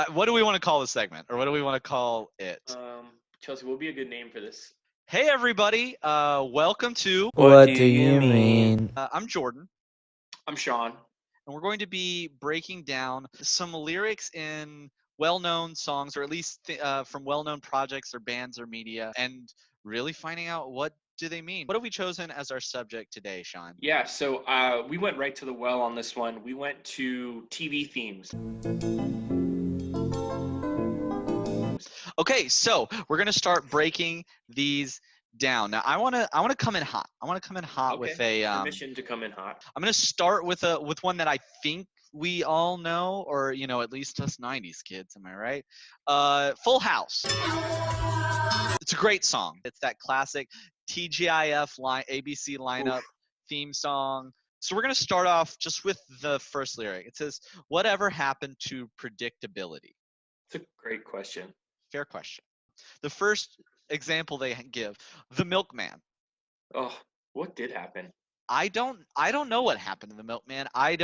What do we want to call this segment, or what do we want to call it? Chelsea, what would be a good name for this? Hey, everybody. Welcome to. What do you mean? I'm Jordan, I'm Sean. and we're going to be breaking down some lyrics in well-known songs, or at least from well-known projects or bands or media, and really finding out what do they mean. What have we chosen as our subject today, Sean? Yeah, so we went right to the well on this one. We went to TV themes. Okay, so we're gonna start breaking these down. Now, I wanna come in hot. I wanna come in hot with a. Permission to come in hot. I'm gonna start with one that I think we all know, or at least us '90s kids. Am I right? Full House. It's a great song. It's that classic TGIF ABC lineup theme song. So we're gonna start off just with the first lyric. It says, "Whatever happened to predictability?" It's a great question. Fair question. The first example they give, the milkman. Oh, what did happen? I don't know what happened to the milkman. I've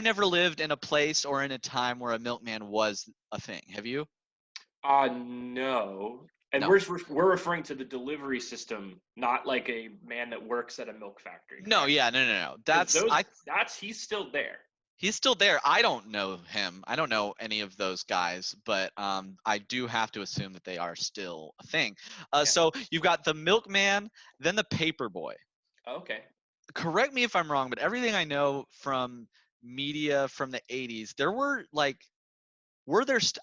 never lived in a place or in a time where a milkman was a thing. Have you? No. And No. we're referring to the delivery system, not like a man that works at a milk factory. No, yeah, no. He's still there. He's still there. I don't know him. I don't know any of those guys, but I do have to assume that they are still a thing. So you've got the milkman, then the paper boy. Okay. Correct me if I'm wrong, but everything I know from media from the 80s, there were like,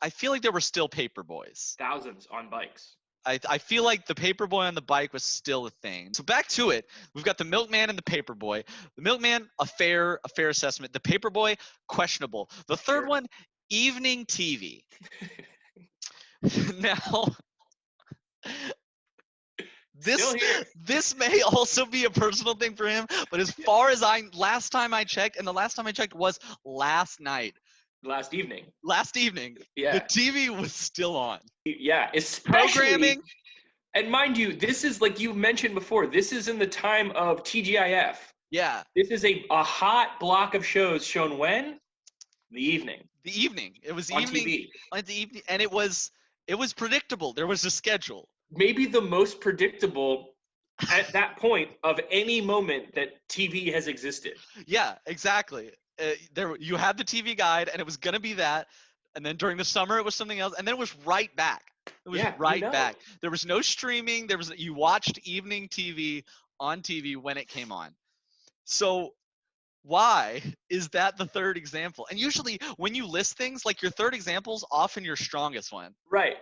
I feel like there were still paper boys. Thousands on bikes. I feel like the paper boy on the bike was still a thing. So back to it. We've got the milkman and the paper boy. The milkman, a fair assessment. The paper boy, questionable. The third one, evening TV. Now, this may also be a personal thing for him, but as far as last time I checked was last night. Last evening. Yeah. The TV was still on. Yeah, especially programming. And mind you, this is like you mentioned before, this is in the time of TGIF. Yeah. This is a hot block of shows shown when? The evening. It was on evening. TV. On the evening, and it was predictable. There was a schedule. Maybe the most predictable at that point of any moment that TV has existed. Yeah, exactly. You had the TV guide, and it was gonna be that, and then during the summer it was something else, and then it was right back. It was back. There was no streaming. You watched evening TV on TV when it came on. So why is that the third example? And usually when you list things, like your third example is often your strongest one. Right.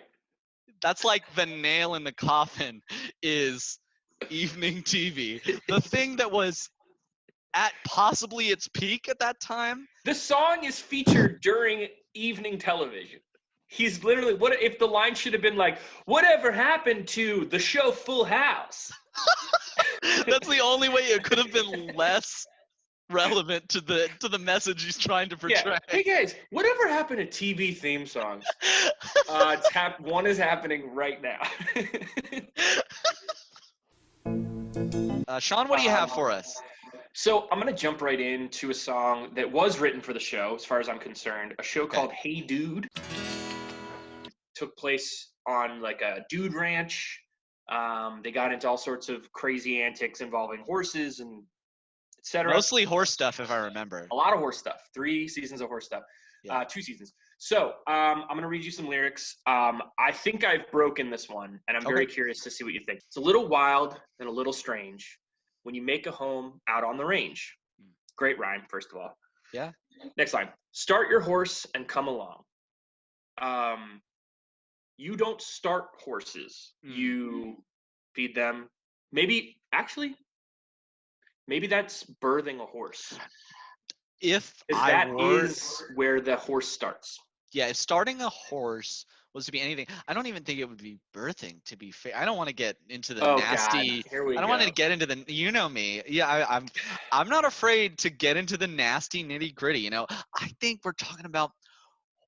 That's like the nail in the coffin is evening TV. The thing that was at possibly its peak at that time. The song is featured during evening television. He's literally, what if the line should have been like, "Whatever happened to the show Full House?" That's the only way it could have been less relevant to the message he's trying to portray. Yeah. Hey guys, whatever happened to TV theme songs? One is happening right now. Sean, what do you have for us? So I'm going to jump right into a song that was written for the show, as far as I'm concerned. A show called Hey Dude. Took place on like a dude ranch. They got into all sorts of crazy antics involving horses and etc. Mostly horse stuff, if I remember. A lot of horse stuff. 3 seasons of horse stuff. 2 seasons. So I'm going to read you some lyrics. I think I've broken this one, and I'm very curious to see what you think. It's a little wild and a little strange when you make a home out on the range. Great rhyme, first of all. Yeah. Next line. Start your horse and come along. You don't start horses. You feed them. Maybe that's birthing a horse. Is where the horse starts. Yeah, if starting a horse was to be anything, I don't even think it would be birthing, to be fair. I don't want to get into the nasty. God. Here we go. I don't want to get into the, you know me. Yeah, I'm not afraid to get into the nasty nitty gritty. I think we're talking about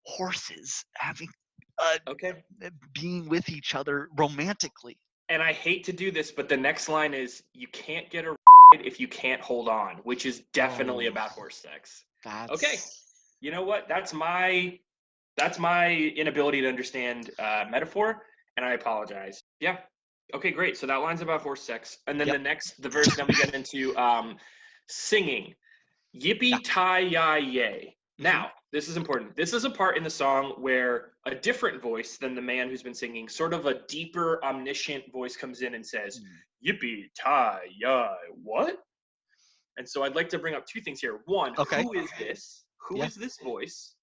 horses having being with each other romantically. And I hate to do this, but the next line is, you can't get a if you can't hold on, which is definitely about horse sex. Okay. You know what? That's my That's my inability to understand metaphor, and I apologize. Yeah. Okay, great. So that line's about horse sex. And then the verse, then we get into singing. Yippee-ti-yi-yay. Now, this is important. This is a part in the song where a different voice than the man who's been singing, sort of a deeper, omniscient voice comes in and says, yippee-ti-yi, what? And so I'd like to bring up two things here. One, who is this? Who is this voice?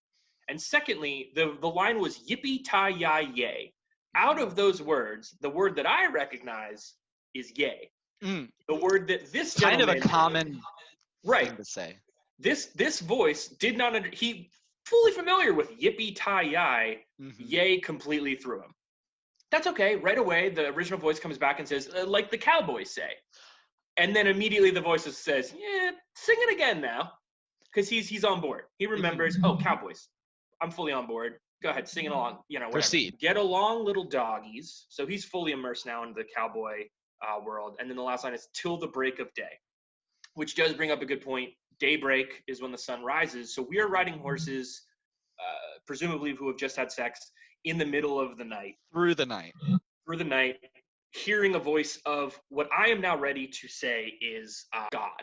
And secondly, the line was yippee-ti-yi-yay. Out of those words, the word that I recognize is yay. The word that this kind of a gentleman, common thing to say. This voice did not he fully familiar with yippee-ti-yi, yay completely threw him. That's okay. Right away, the original voice comes back and says, like the cowboys say. And then immediately the voice says, yeah, sing it again now. Because he's on board. He remembers, oh, cowboys. I'm fully on board. Go ahead, sing it along. You know, whatever. Proceed. Get along, little doggies. So he's fully immersed now into the cowboy world. And then the last line is till the break of day, which does bring up a good point. Daybreak is when the sun rises. So we are riding horses, presumably who have just had sex, in the middle of the night. Through the night. Hearing a voice of what I am now ready to say is God.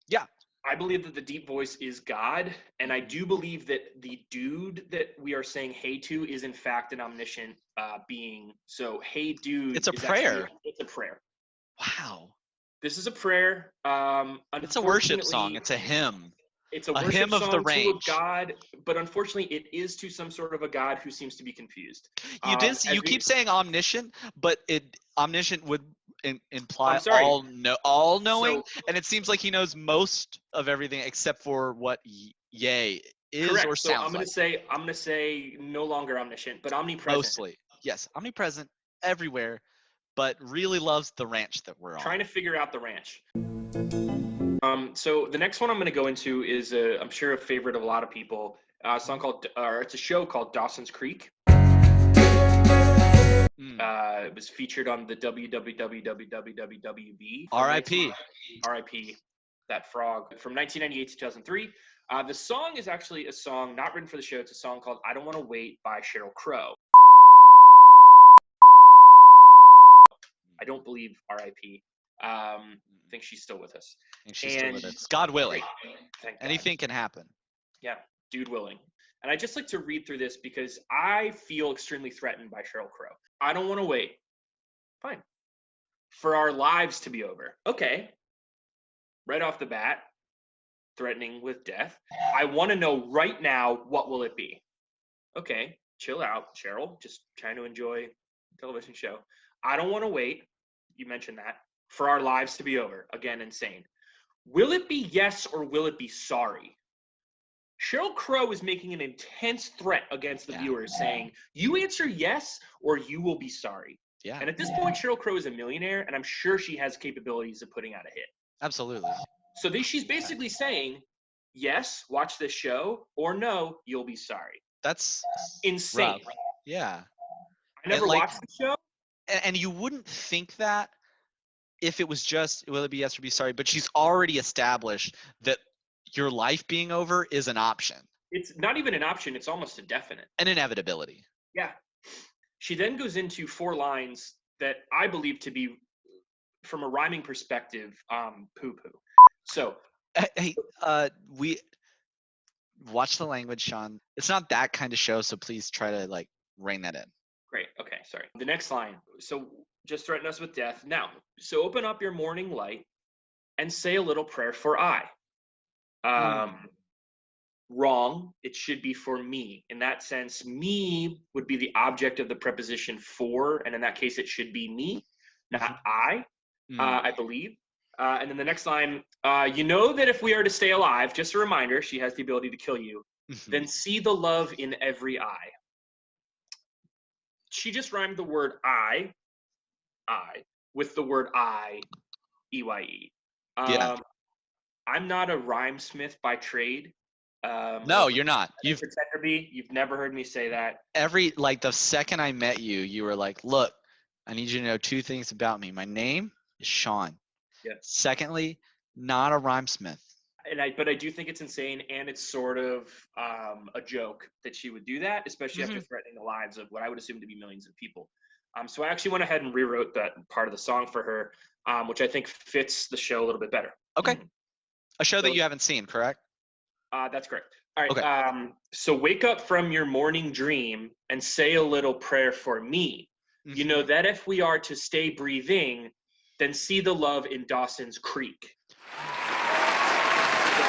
Yeah. I believe that the deep voice is God, and I do believe that the dude that we are saying hey to is in fact an omniscient being. So hey dude, it's a prayer. It's a prayer. Wow. This is a prayer. It's a worship song. It's a hymn. It's a worship hymn song of the range. to a God, but unfortunately, it is to some sort of a God who seems to be confused. You keep saying omniscient, but omniscient would imply all knowing, and it seems like he knows most of everything except for what yay is. Correct. Or so sounds I'm gonna say no longer omniscient, but omnipresent. Mostly, yes, omnipresent everywhere, but really loves the ranch that we're on. Trying to figure out the ranch. So the next one I'm going to go into is, I'm sure, a favorite of a lot of people. It's a show called Dawson's Creek. It was featured on the WWWWWWB. R.I.P. R.I.P. That frog. From 1998 to 2003. The song is actually a song not written for the show. It's a song called "I Don't Want to Wait" by Sheryl Crow. I don't believe R.I.P. I think she's still with us. Still with us. God willing. Anything can happen. Yeah, dude willing. And I just like to read through this because I feel extremely threatened by Sheryl Crow. I don't want to wait. Fine. For our lives to be over. Okay. Right off the bat, threatening with death. I want to know right now, what will it be? Okay, chill out, Sheryl. Just trying to enjoy the television show. I don't want to wait. You mentioned that. For our lives to be over. Again, insane. Will it be yes or will it be sorry? Sheryl Crow is making an intense threat against the viewers, saying, you answer yes or you will be sorry. Yeah. And at this point, Sheryl Crow is a millionaire, and I'm sure she has capabilities of putting out a hit. Absolutely. So she's basically saying, yes, watch this show, or no, you'll be sorry. That's insane. Rough. Yeah. I never watched the show. And you wouldn't think that if it was just, will it be yes or be sorry? But she's already established that your life being over is an option. It's not even an option. It's almost a definite. An inevitability. Yeah. She then goes into 4 lines that I believe to be, from a rhyming perspective, poo-poo. So. Hey, we watch the language, Sean. It's not that kind of show, so please try to rein that in. Great. Okay, sorry. The next line. So just threaten us with death. Now, so open up your morning light and say a little prayer for I. Wrong. It should be for me. In that sense, me would be the object of the preposition for, and in that case, it should be me, not I, I believe. And then the next line, you know that if we are to stay alive, just a reminder, she has the ability to kill you, then see the love in every eye. She just rhymed the word I, with the word EYE. I'm not a rhymesmith by trade. No, you're not. You've pretend to be. You've never heard me say that. The second I met you, you were like, look, I need you to know 2 things about me. My name is Sean. Yeah. Secondly, not a rhymesmith. but I do think it's insane, and it's sort of a joke that she would do that, especially after threatening the lives of what I would assume to be millions of people. So I actually went ahead and rewrote that part of the song for her, which I think fits the show a little bit better. Okay. A show that you haven't seen, correct? That's correct. All right. Okay. So wake up from your morning dream and say a little prayer for me. Mm-hmm. You know that if we are to stay breathing, then see the love in Dawson's Creek.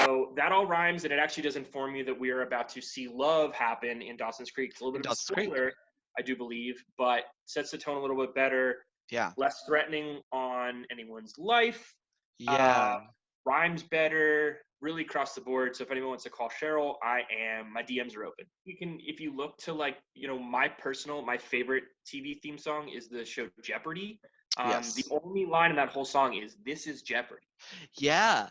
So that all rhymes, and it actually does inform you that we are about to see love happen in Dawson's Creek. It's a little bit of a spoiler, I do believe, but sets the tone a little bit better. Yeah. Less threatening on anyone's life. Yeah. Rhymes better, really across the board. So if anyone wants to call Cheryl, my DMs are open. You can, if you look to my favorite TV theme song is the show Jeopardy. Yes. The only line in that whole song is "This is Jeopardy." Yeah.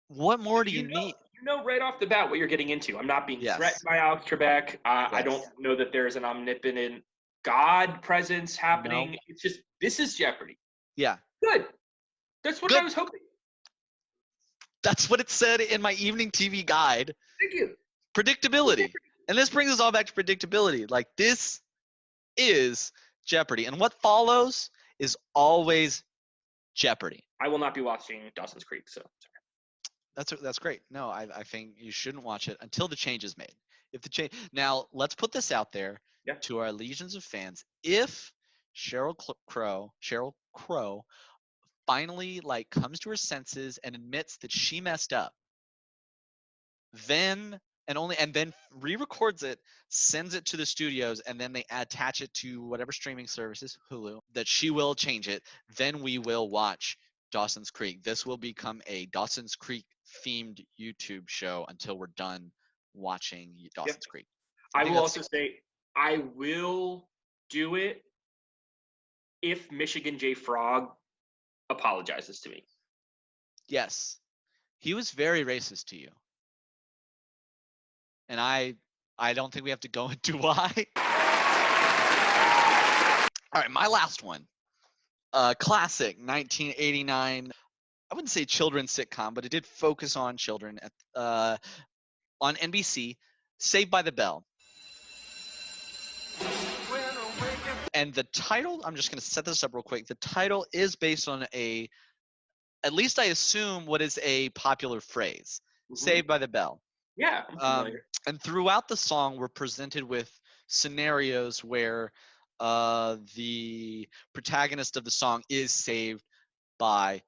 What more do you need? You know right off the bat what you're getting into. I'm not being threatened by Alex Trebek. I don't know that there's an omnipotent God presence happening. No. It's just, this is Jeopardy. Yeah. Good. That's what I was hoping. That's what it said in my evening TV guide. Thank you. Predictability. And this brings us all back to predictability. Like, this is Jeopardy. And what follows is always Jeopardy. I will not be watching Dawson's Creek, so sorry. That's great. No, I think you shouldn't watch it until the change is made. Now, let's put this out there to our legions of fans. If Sheryl Crow finally comes to her senses and admits that she messed up, then re-records it, sends it to the studios, and then they attach it to whatever streaming services, Hulu, that she will change it, then we will watch Dawson's Creek. This will become a Dawson's Creek themed YouTube show until we're done watching Dawson's Creek. I will also say I will do it if Michigan J. Frog apologizes to me. Yes. He was very racist to you. And I don't think we have to go into why. All right, my last one. Classic 1989. I wouldn't say children's sitcom, but it did focus on children on NBC, Saved by the Bell. And the title, I'm just going to set this up real quick. The title is based on at least I assume, what is a popular phrase, Saved by the Bell. Yeah, I'm familiar. And throughout the song, we're presented with scenarios where the protagonist of the song is saved by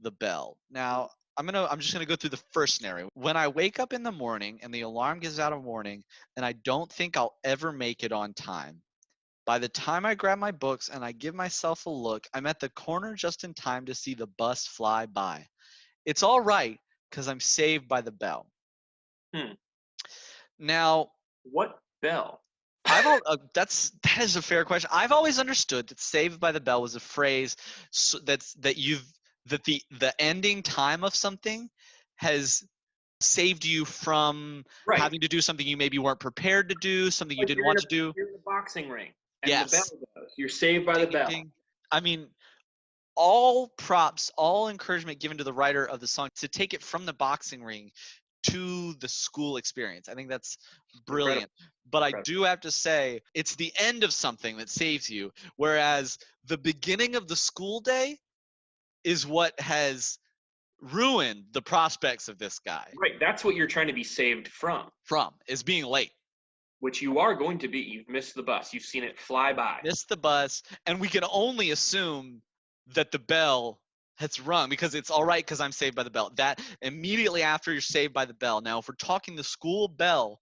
the bell. Now, I'm just gonna go through the first scenario. When I wake up in the morning and the alarm gives out a warning, and I don't think I'll ever make it on time. By the time I grab my books and I give myself a look, I'm at the corner just in time to see the bus fly by. It's all right, because I'm saved by the bell. Now, what bell? That is a fair question. I've always understood that "Saved by the Bell" was a phrase that the ending time of something has saved you from having to do something you maybe weren't prepared to do, something you didn't want to do. You're in the boxing ring, and the bell goes. You're saved by the bell. I mean, all props, all encouragement given to the writer of the song to take it from the boxing ring to the school experience. I think that's brilliant. But I do have to say, it's the end of something that saves you, whereas the beginning of the school day is what has ruined the prospects of this guy. Right, that's what you're trying to be saved from. Is being late. Which you are going to be. You've missed the bus. You've seen it fly by. Missed the bus, and we can only assume that the bell has rung because it's all right because I'm saved by the bell. That immediately after you're saved by the bell. Now, if we're talking the school bell,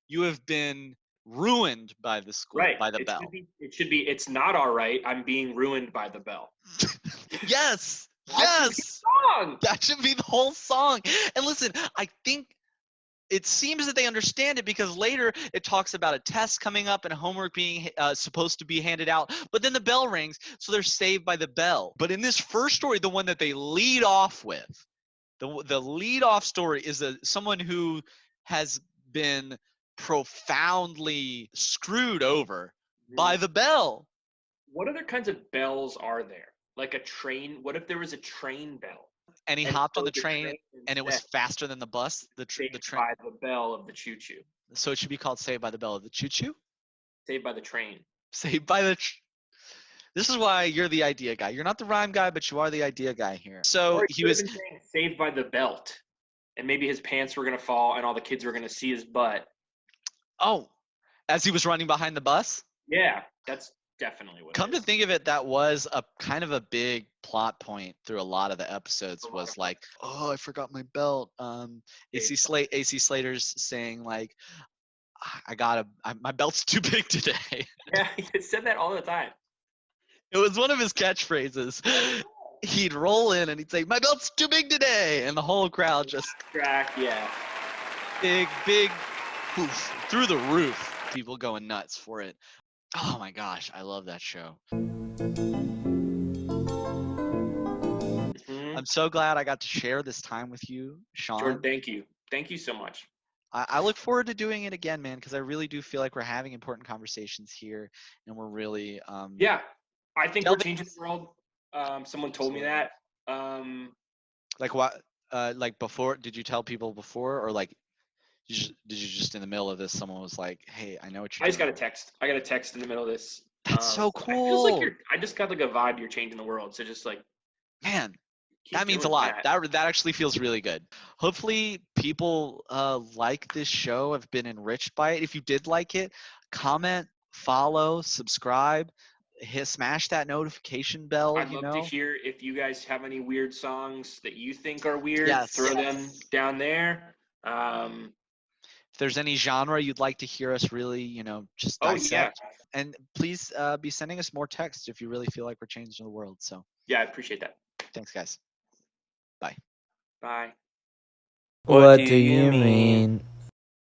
you have been ruined by the school, by the bell. It should be, it's not all right. I'm being ruined by the bell. Yes. That should be the whole song. And listen, I think it seems that they understand it because later it talks about a test coming up and homework being supposed to be handed out. But then the bell rings, so they're saved by the bell. But in this first story, the one that they lead off with, the lead off story is someone who has been profoundly screwed over by the bell. What other kinds of bells are there? Like a train? What if there was a train bell? And he hopped on the train, and it was faster than the bus. The train. By the bell of the choo-choo. So it should be called Saved by the Bell of the Choo-Choo? Saved by the train. Saved by the This is why you're the idea guy. You're not the rhyme guy, but you are the idea guy here. So he was saying saved by the belt. And maybe his pants were going to fall and all the kids were going to see his butt. Oh, as he was running behind the bus? Yeah, that's definitely what Come to think of it, that was a kind of a big plot point through a lot of the episodes, was like, oh, I forgot my belt. AC Slater's saying like, my belt's too big today. Yeah, he said that all the time. It was one of his catchphrases. He'd roll in and he'd say, my belt's too big today. And the whole crowd just yeah. Big poof, through the roof. People going nuts for it. Oh my gosh, I love that show. I'm so glad I got to share this time with you, Sean. Jordan, thank you. Thank you so much. I look forward to doing it again, man, because I really do feel like we're having important conversations here, and we're really yeah, I think we're changing the world. Someone told me that. Like what? Like before? Did you tell people before, or like did you just in the middle of this? Someone was like, "Hey, I know what you're." I just got a text. I got a text in the middle of this. That's so cool. I just got like a vibe. You're changing the world. So just like, man, that means a lot. That actually feels really good. Hopefully, people like this show, have been enriched by it. If you did like it, comment, follow, subscribe. Smash that notification bell. I'd love to hear if you guys have any weird songs that you think are weird. Yes. Throw them down there. If there's any genre you'd like to hear us really, just dissect. Yeah. And please be sending us more text if you really feel like we're changing the world. So yeah, I appreciate that. Thanks, guys. Bye. Bye. What do you mean?